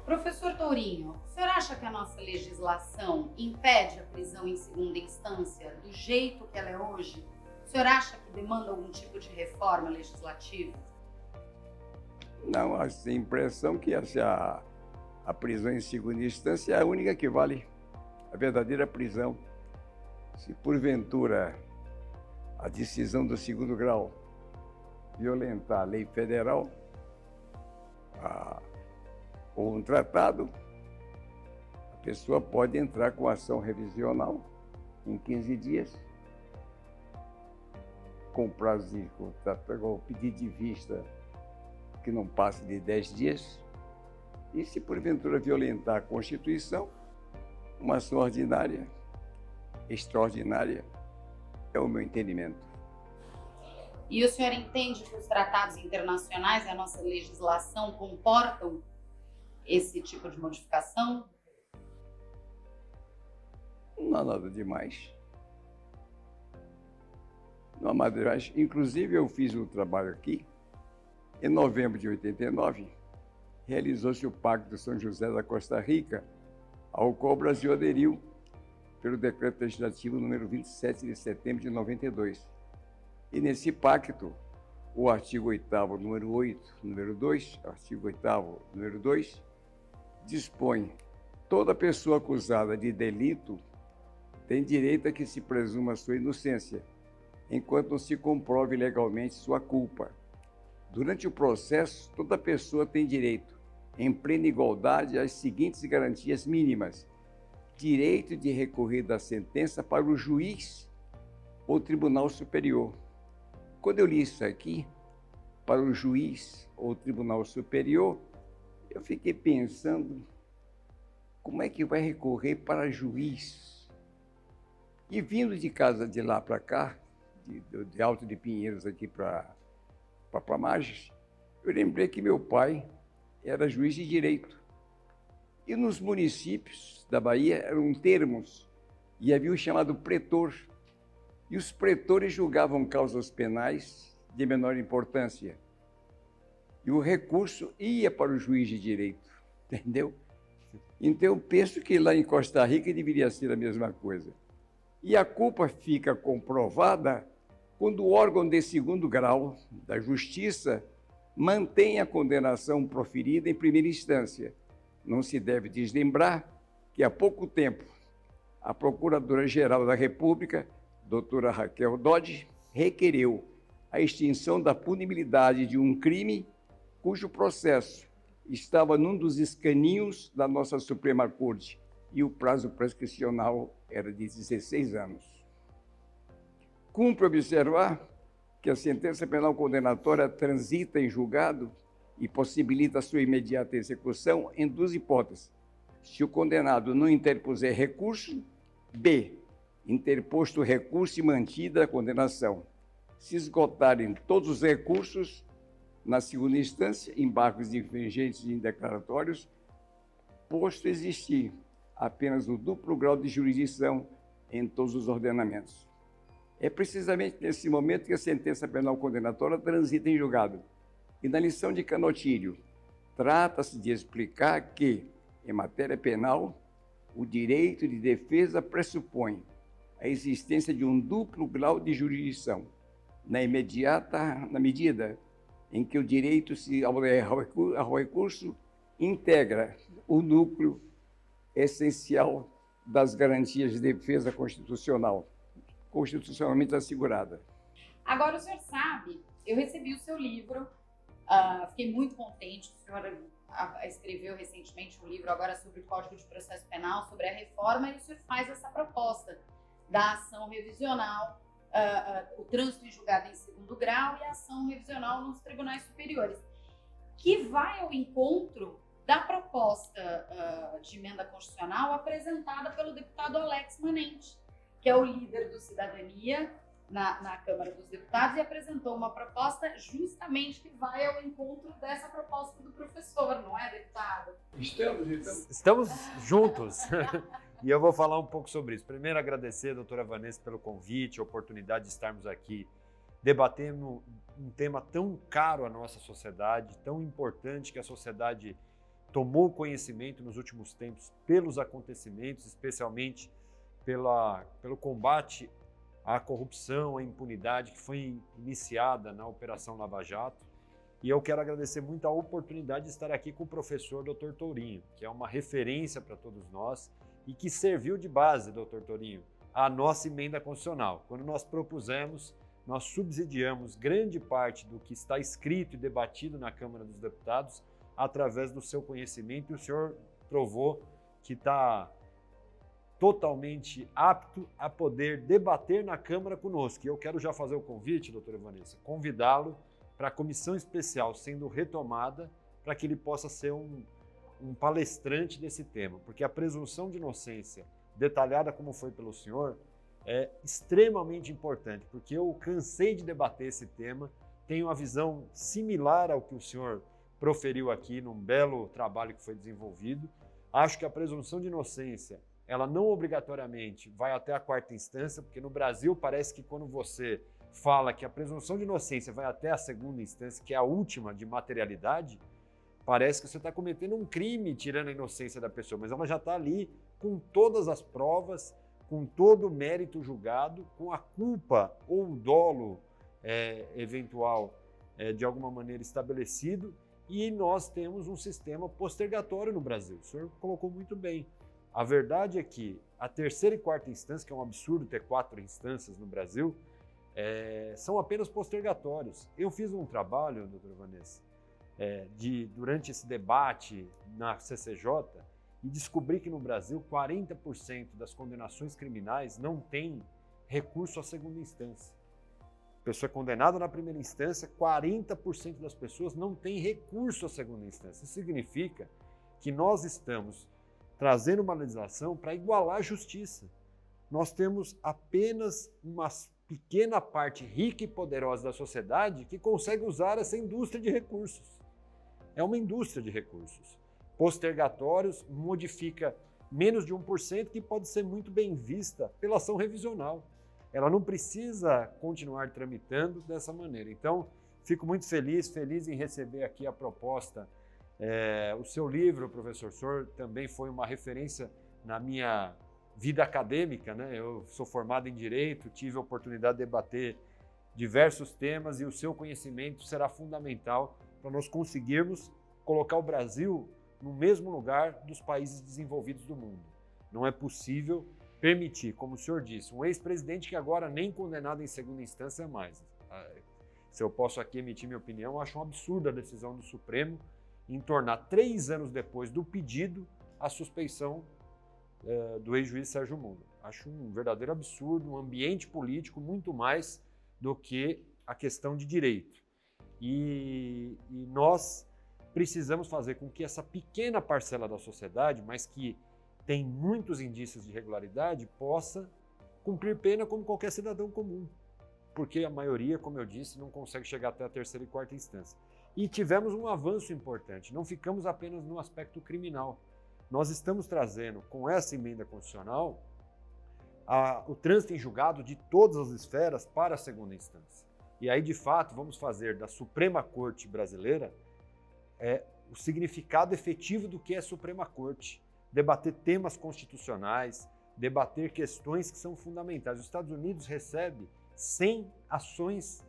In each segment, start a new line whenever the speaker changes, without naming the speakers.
Professor Tourinho, o senhor acha que a nossa legislação impede a prisão em segunda instância do jeito que ela é hoje? O senhor acha que demanda algum tipo de reforma legislativa?
Não, a impressão que a prisão em segunda instância é a única que vale, a verdadeira prisão. Se porventura a decisão do segundo grau violentar a lei federal ou um tratado, a pessoa pode entrar com ação revisional em 15 dias, com prazo de com pedido de vista que não passe de 10 dias. E se porventura violentar a Constituição, uma ação ordinária, extraordinária, é o meu entendimento.
E o senhor entende que os tratados internacionais e a nossa legislação comportam esse tipo de modificação?
Não há nada demais. Não há nada demais. Inclusive, eu fiz um trabalho aqui, em novembro de 89, realizou-se o Pacto de São José da Costa Rica, ao qual o Brasil aderiu pelo Decreto Legislativo número 27 de setembro de 92. E nesse pacto, o artigo 8º, número 8, número 2, artigo 8º, número 2, dispõe: toda pessoa acusada de delito tem direito a que se presuma sua inocência, enquanto não se comprove legalmente sua culpa. Durante o processo, toda pessoa tem direito, em plena igualdade, às seguintes garantias mínimas: direito de recorrer da sentença para o juiz ou tribunal superior. Quando eu li isso aqui, para o juiz ou tribunal superior, eu fiquei pensando, como é que vai recorrer para juiz? E vindo de casa de lá para cá, de Alto de Pinheiros aqui para Palmares, eu lembrei que meu pai era juiz de direito. E nos municípios da Bahia eram termos, e havia o chamado pretor. E os pretores julgavam causas penais de menor importância. E o recurso ia para o juiz de direito, entendeu? Então eu penso que lá em Costa Rica deveria ser a mesma coisa. E a culpa fica comprovada quando o órgão de segundo grau da Justiça mantém a condenação proferida em primeira instância. Não se deve deslembrar que há pouco tempo a Procuradora-Geral da República, doutora Raquel Dodge, requereu a extinção da punibilidade de um crime cujo processo estava num dos escaninhos da nossa Suprema Corte e o prazo prescricional era de 16 anos. Cumpre observar que a sentença penal condenatória transita em julgado e possibilita a sua imediata execução em duas hipóteses: se o condenado não interpuser recurso, b, interposto o recurso e mantida a condenação. Se esgotarem todos os recursos, na segunda instância, embargos divergentes e indeclaratórios, posto existir apenas o duplo grau de jurisdição em todos os ordenamentos. É precisamente nesse momento que a sentença penal condenatória transita em julgado. E na lição de Canotilho, trata-se de explicar que, em matéria penal, o direito de defesa pressupõe a existência de um duplo grau de jurisdição, na medida em que o direito ao recurso integra o núcleo essencial das garantias de defesa constitucional, constitucionalmente assegurada.
Agora, o senhor sabe, eu recebi o seu livro, fiquei muito contente, o senhor escreveu recentemente um livro agora sobre o Código de Processo Penal, sobre a reforma, e o senhor faz essa proposta da ação revisional, o trânsito em julgado em segundo grau e a ação revisional nos tribunais superiores, que vai ao encontro da proposta de emenda constitucional apresentada pelo deputado Alex Manente, que é o líder do Cidadania na Câmara dos Deputados, e apresentou uma proposta justamente que vai ao encontro dessa proposta do professor, não é, deputado?
Estamos juntos. E eu vou falar um pouco sobre isso. Primeiro, agradecer a doutora Vanessa pelo convite, a oportunidade de estarmos aqui debatendo um tema tão caro à nossa sociedade, tão importante que a sociedade tomou conhecimento nos últimos tempos pelos acontecimentos, especialmente pelo combate à corrupção, à impunidade que foi iniciada na Operação Lava Jato. E eu quero agradecer muito a oportunidade de estar aqui com o professor Dr. Tourinho, que é uma referência para todos nós e que serviu de base, Dr. Tourinho, à nossa emenda constitucional. Quando nós propusemos, nós subsidiamos grande parte do que está escrito e debatido na Câmara dos Deputados através do seu conhecimento, e o senhor provou que está totalmente apto a poder debater na Câmara conosco. E eu quero já fazer o convite, doutora Vanessa, convidá-lo para a comissão especial sendo retomada, para que ele possa ser um palestrante desse tema, porque a presunção de inocência, detalhada como foi pelo senhor, é extremamente importante, porque eu cansei de debater esse tema, tenho uma visão similar ao que o senhor proferiu aqui num belo trabalho que foi desenvolvido. Acho que a presunção de inocência, ela não obrigatoriamente vai até a quarta instância, porque no Brasil parece que quando você fala que a presunção de inocência vai até a segunda instância, que é a última de materialidade, parece que você está cometendo um crime tirando a inocência da pessoa, mas ela já está ali com todas as provas, com todo o mérito julgado, com a culpa ou o dolo eventual de alguma maneira estabelecido, e nós temos um sistema postergatório no Brasil. O senhor colocou muito bem. A verdade é que a terceira e quarta instância, que é um absurdo ter 4 instâncias no Brasil, são apenas postergatórios. Eu fiz um trabalho, doutora Vanessa, durante esse debate na CCJ, e descobri que no Brasil 40% das condenações criminais não tem recurso à segunda instância. A pessoa é condenada na primeira instância, 40% das pessoas não tem recurso à segunda instância. Isso significa que nós estamos trazendo uma legislação para igualar a justiça. Nós temos apenas uma pequena parte rica e poderosa da sociedade que consegue usar essa indústria de recursos. É uma indústria de recursos. Postergatórios modifica menos de 1%, que pode ser muito bem vista pela ação revisional. Ela não precisa continuar tramitando dessa maneira. Então, fico muito feliz em receber aqui a proposta. O seu livro, professor, o senhor também foi uma referência na minha vida acadêmica, né? Eu sou formado em Direito, tive a oportunidade de debater diversos temas e o seu conhecimento será fundamental para nós conseguirmos colocar o Brasil no mesmo lugar dos países desenvolvidos do mundo. Não é possível permitir, como o senhor disse, um ex-presidente que agora nem condenado em segunda instância é mais. Se eu posso aqui emitir minha opinião, eu acho um absurdo a decisão do Supremo em tornar 3 anos depois do pedido a suspeição do ex-juiz Sérgio Moro. Acho um verdadeiro absurdo, um ambiente político muito mais do que a questão de direito. E nós precisamos fazer com que essa pequena parcela da sociedade, mas que tem muitos indícios de irregularidade, possa cumprir pena como qualquer cidadão comum. Porque a maioria, como eu disse, não consegue chegar até a terceira e quarta instância. E tivemos um avanço importante, não ficamos apenas no aspecto criminal. Nós estamos trazendo, com essa emenda constitucional, o trânsito em julgado de todas as esferas para a segunda instância. E aí, de fato, vamos fazer da Suprema Corte brasileira o significado efetivo do que é Suprema Corte. Debater temas constitucionais, debater questões que são fundamentais. Os Estados Unidos recebe 100 ações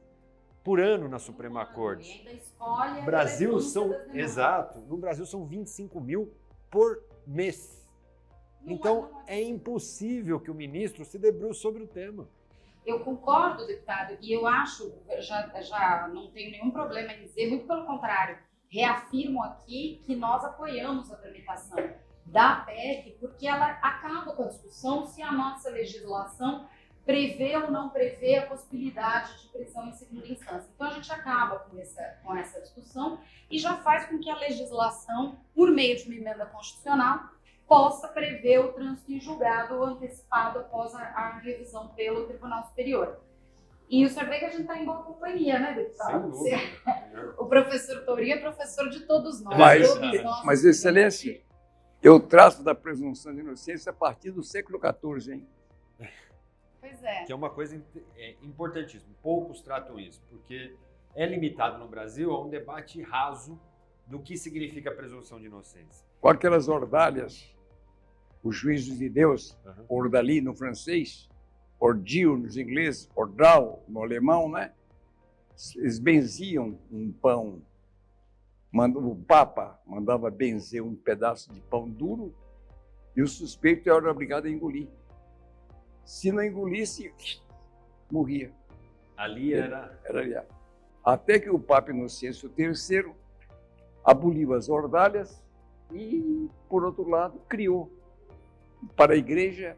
por ano na Suprema Corte.
E ainda escolhe
no Brasil no Brasil são 25 mil por mês. Então, é impossível que o ministro se debruce sobre o tema.
Eu concordo, deputado, e eu acho, já não tenho nenhum problema em dizer, muito pelo contrário, reafirmo aqui que nós apoiamos a tramitação da PEC, porque ela acaba com a discussão se a nossa legislação prevê ou não prevê a possibilidade de prisão em segunda instância. Então, a gente acaba com essa discussão e já faz com que a legislação, por meio de uma emenda constitucional, possa prever o trânsito em julgado antecipado após a revisão pelo Tribunal Superior. E o senhor vê que a gente está em boa companhia, né, deputado? O professor Tourinho é professor de todos nós.
Mas Excelência, eu trato da presunção de inocência a partir do século XIV, hein?
Pois é.
Que é uma coisa importantíssima. Poucos tratam isso, porque é limitado no Brasil a um debate raso do que significa a presunção de inocência.
Com aquelas ordalhas, os juízos de Deus, ordali no francês, ordio nos ingleses, ordal no alemão, né? Eles benziam um pão. O Papa mandava benzer um pedaço de pão duro e o suspeito era obrigado a engolir. Se não engolisse, morria.
Ali era
ali. Até que o Papa Inocêncio III aboliu as ordalhas e, por outro lado, criou para a Igreja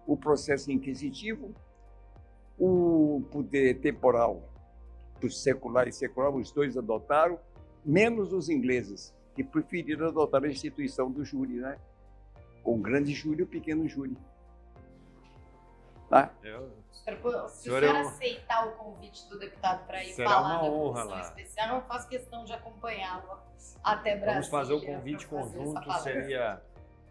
o processo inquisitivo, o poder temporal, o secular e secular, os dois adotaram, menos os ingleses, que preferiram adotar a instituição do júri, né? O grande júri e o pequeno júri. Tá?
Se o senhor aceitar o convite do deputado para ir falar na comissão especial, eu faço questão de acompanhá-lo até Brasília.
Vamos fazer o convite conjunto, seria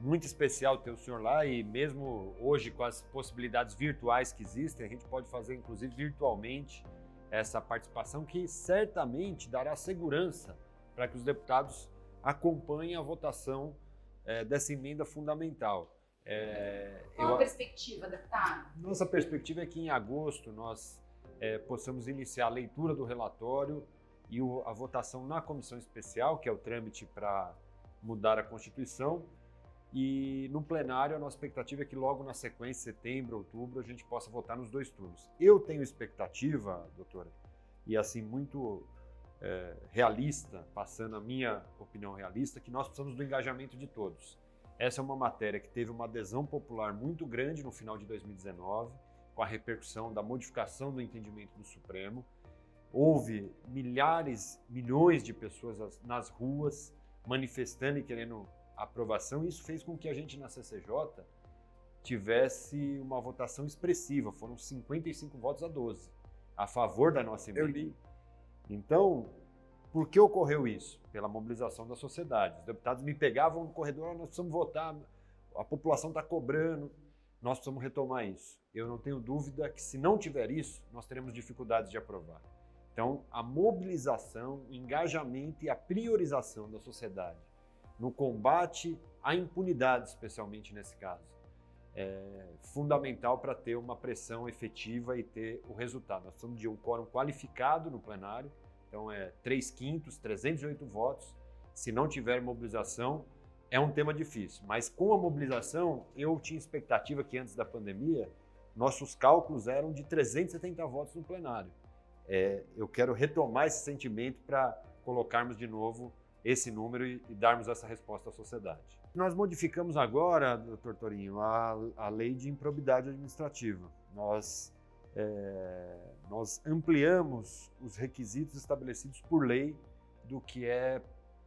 muito especial ter o senhor lá, e mesmo hoje com as possibilidades virtuais que existem, a gente pode fazer inclusive virtualmente essa participação, que certamente dará segurança para que os deputados acompanhem a votação dessa emenda fundamental.
Qual a perspectiva, deputado?
Nossa perspectiva é que em agosto nós possamos iniciar a leitura do relatório e a votação na comissão especial, que é o trâmite para mudar a Constituição, e no plenário a nossa expectativa é que logo na sequência, setembro, outubro, a gente possa votar nos 2 turnos. Eu tenho expectativa, doutora, e assim muito realista, passando a minha opinião realista, que nós precisamos do engajamento de todos. Essa é uma matéria que teve uma adesão popular muito grande no final de 2019, com a repercussão da modificação do entendimento do Supremo. Houve milhões de pessoas nas ruas manifestando e querendo aprovação. Isso fez com que a gente na CCJ tivesse uma votação expressiva. Foram 55 votos a 12 a favor da nossa emenda.
Eu li.
Então, por que ocorreu isso? Pela mobilização da sociedade. Os deputados me pegavam no corredor: nós precisamos votar, a população está cobrando, nós precisamos retomar isso. Eu não tenho dúvida que, se não tiver isso, nós teremos dificuldades de aprovar. Então, a mobilização, o engajamento e a priorização da sociedade no combate à impunidade, especialmente nesse caso, é fundamental para ter uma pressão efetiva e ter o resultado. Nós precisamos de um quórum qualificado no plenário. Então, 3/5, 308 votos. Se não tiver mobilização, é um tema difícil. Mas com a mobilização, eu tinha expectativa que antes da pandemia, nossos cálculos eram de 370 votos no plenário. Eu quero retomar esse sentimento para colocarmos de novo esse número e darmos essa resposta à sociedade. Nós modificamos agora, doutor Torinho, a lei de improbidade administrativa. Nós ampliamos os requisitos estabelecidos por lei do que é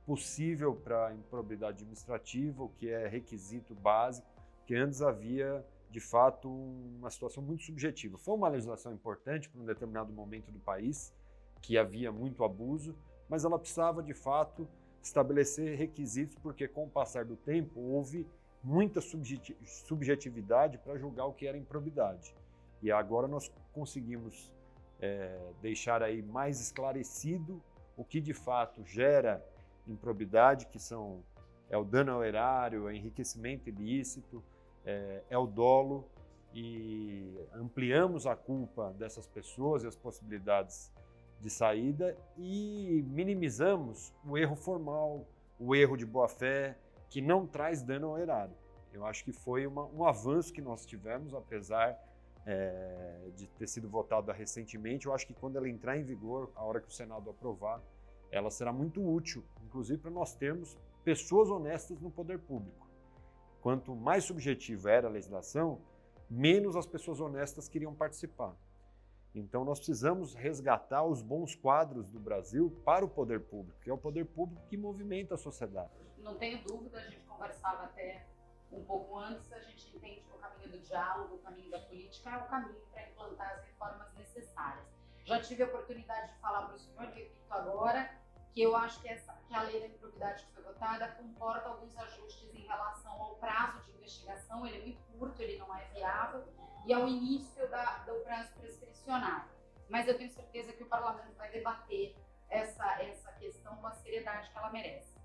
possível para improbidade administrativa, o que é requisito básico, que antes havia, de fato, uma situação muito subjetiva. Foi uma legislação importante para um determinado momento do país, que havia muito abuso, mas ela precisava, de fato, estabelecer requisitos, porque com o passar do tempo houve muita subjetividade para julgar o que era improbidade. E agora nós conseguimos deixar aí mais esclarecido o que de fato gera improbidade, que é o dano ao erário, é enriquecimento ilícito, é o dolo, e ampliamos a culpa dessas pessoas e as possibilidades de saída e minimizamos o erro formal, o erro de boa-fé, que não traz dano ao erário. Eu acho que foi um avanço que nós tivemos, apesar de ter sido votada recentemente. Eu acho que quando ela entrar em vigor, a hora que o Senado aprovar, ela será muito útil, inclusive para nós termos pessoas honestas no poder público. Quanto mais subjetiva era a legislação, menos as pessoas honestas queriam participar. Então nós precisamos resgatar os bons quadros do Brasil para o poder público, que é o poder público que movimenta a sociedade.
Não tenho dúvida, a gente conversava até um pouco antes, a gente entende que o caminho do diálogo, o caminho da política é o caminho para implantar as reformas necessárias. Já tive a oportunidade de falar para o senhor, repito agora, que eu acho que a lei da improbidade que foi votada comporta alguns ajustes em relação ao prazo de investigação. Ele é muito curto, ele não é viável, e ao início do prazo prescricional. Mas eu tenho certeza que o parlamento vai debater essa questão com a seriedade que ela merece.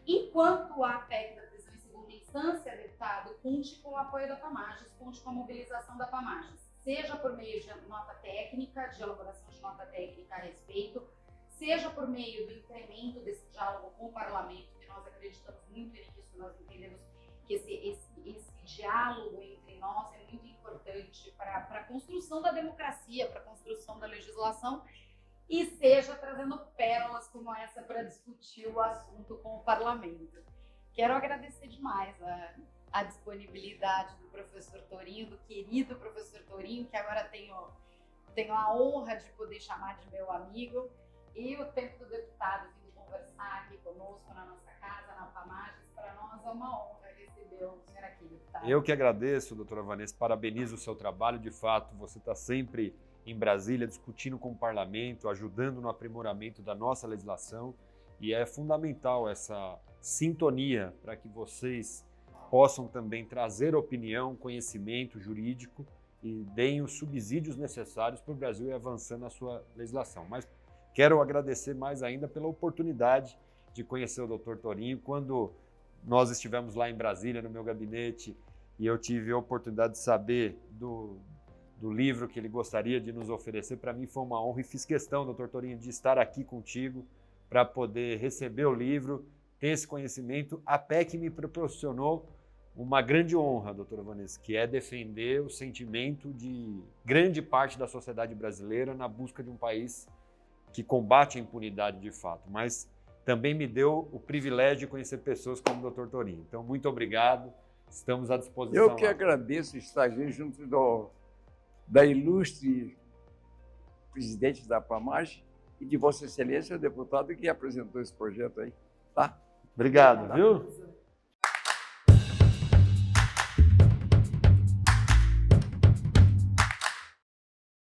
Enquanto a PEC da prisão em segunda instância, deputado, conte com o apoio da PAMAGES, conte com a mobilização da PAMAGES, seja por meio de nota técnica, de elaboração de nota técnica a respeito, seja por meio do incremento desse diálogo com o parlamento, que nós acreditamos muito nisso, nós entendemos que esse diálogo entre nós é muito importante para a construção da democracia, para a construção da legislação, e seja trazendo pérolas como essa para discutir o assunto com o parlamento. Quero agradecer demais a disponibilidade do professor Torinho, do querido professor Torinho, que agora tenho a honra de poder chamar de meu amigo, e o tempo do deputado vindo conversar aqui conosco na nossa casa, na PAMAGES. Para nós é uma honra receber o senhor aqui, deputado.
Eu que agradeço, doutora Vanessa, parabenizo o seu trabalho. De fato, você está sempre em Brasília discutindo com o parlamento, ajudando no aprimoramento da nossa legislação, e é fundamental essa sintonia para que vocês possam também trazer opinião, conhecimento jurídico e deem os subsídios necessários para o Brasil ir avançando na sua legislação. Mas quero agradecer mais ainda pela oportunidade de conhecer o Dr. Torinho. Quando nós estivemos lá em Brasília, no meu gabinete, e eu tive a oportunidade de saber do livro que ele gostaria de nos oferecer, para mim foi uma honra e fiz questão, Dr. Torinho, de estar aqui contigo para poder receber o livro, ter esse conhecimento. A PEC me proporcionou uma grande honra, doutora Vanessa, que é defender o sentimento de grande parte da sociedade brasileira na busca de um país que combate a impunidade de fato, mas também me deu o privilégio de conhecer pessoas como o Dr. Torinho. Então, muito obrigado, estamos à disposição.
Eu que agradeço estar aqui junto da ilustre presidente da PAMAGES e de Vossa Excelência, o deputado que apresentou esse projeto aí, tá?
Obrigado, viu?